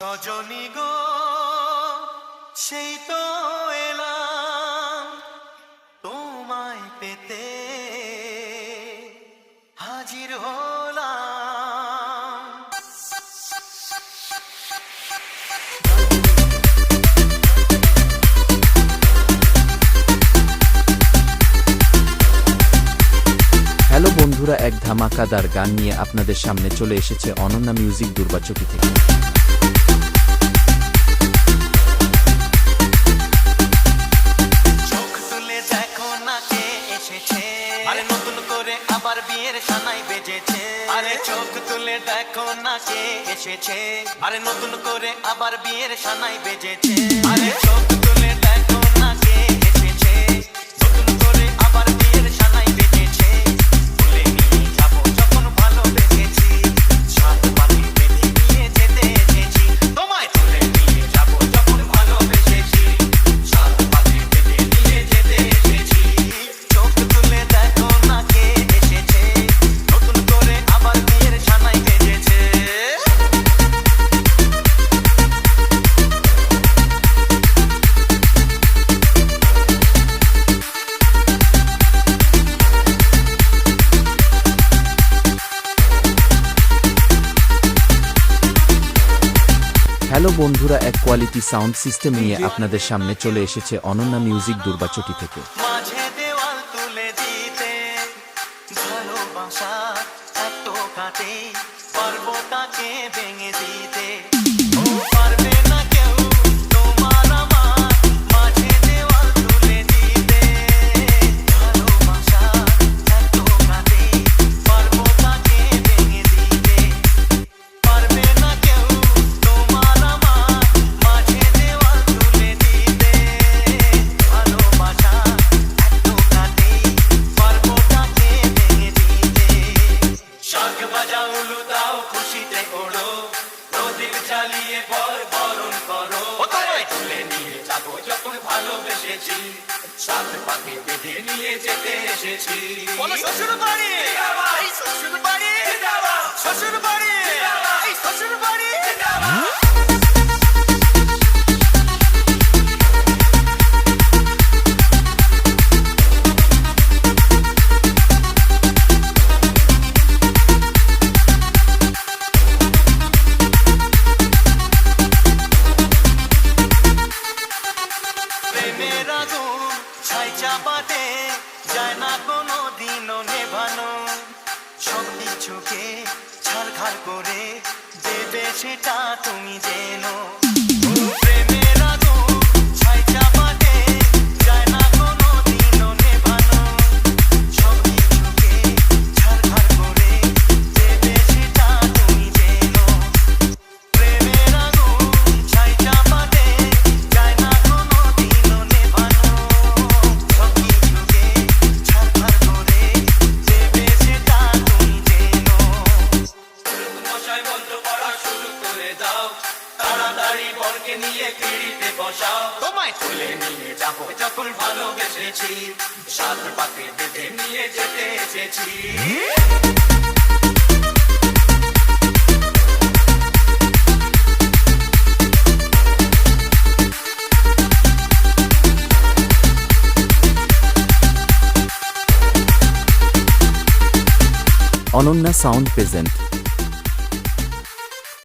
রজনী গো সেই তো এলাম তোমায় পেতে হাজির হলাম। হ্যালো বন্ধুরা, এক ধামাকাদার গান নিয়ে আপনাদের সামনে চলে এসেছে অনন্যা মিউজিক দুর্বাচকি থেকে। চোখ তুলে দেখো না কে এসেছে, আরে নতুন করে আবার বিয়ের সানাই বেজেছে। আরে চোখ তুলে দেখো না কে এসেছে, আরে নতুন করে আবার বিয়ের সানাই বেজেছে। আরে চোখ তুলে দেখো না কে এসেছে, নতুন করে আবার বিয়ের সানাই বেজেছে। ভুলে নিয়ে যাবো যখন ভালোবেসেছি, সাত পাখি বেঁধে নিয়ে যেতে এসেছি। তোমায় তুলে নিয়ে যাবো যখন ভালোবেসেছি, সাত পাখি বেঁধে নিয়ে যেতে এসেছি। চোখ তুলে দেখো না কে এসেছে, নতুন করে আবার বিয়ের সানাই বেজেছে। হ্যালো বন্ধুরা, এক কোয়ালিটি সাউন্ড সিস্টেম নিয়ে আপনাদের সামনে চলে এসেছে অনন্যা মিউজিক দুর্বাচকি থেকে। মাঝে দেওয়াল তুলে দিতে ভালোবাসা এত কাটে, পারবো তাকে ভেঙে দিতে। ও পারবে না কেউ তোমার আমার মাঝে দেওয়াল তুলে দিতে। ভালোবাসা এত কাটে, পারবো তাকে ভেঙে দিতে। পারবে না কেউ তোমার আমার মাঝে দেওয়াল তুলে দিতে। ভালোবাসা এত কাটে, পারবো তাকে ভেঙে দিতে। শাঁখ বাজাও উলু দাও খুশিতে ওড়ো, প্রদীপ জ্বালিয়ে বরণ করো। তোমায় তুলে নিয়ে যাবো যখন ভালোবেসেছি, সাত পাখি বেঁধে নিয়ে যেতে এসেছি। বলো শ্বশুর বাড়ি, এই শ্বশুর বাড়ি, শ্বশুর বাড়ি, এই শ্বশুর বাড়ি। প্রেমের আগুন ছাই চাপাতে যায় না কোনো দিনও নেভানো। সব কিছুকে ছারখার করে দেবে সেটা তুমি জেনো। প্রেমের আগুন ছাই চাপাতে যায় না কোনো দিনও নেভানো। সব কিছুকে ছারখার করে দেবে সেটা তুমি জেনো। প্রেমের আগুন ছাই চাপাতে যায় না কোনো দিনও নেভানো। সব কিছুকে ছারখার করে দেবে সেটা তুমি জেনো। মশাই বন্ধ পড়া শুরু করে দাও, তাড়াতাড়ি বরকে নিয়ে পিড়িতে বসাও। তোমায় তুলে নিয়ে যাবো যখন ভালোবেসেছি, সাত পাখি বেঁধে নিয়ে যেতে এসেছি। Ananya sound present.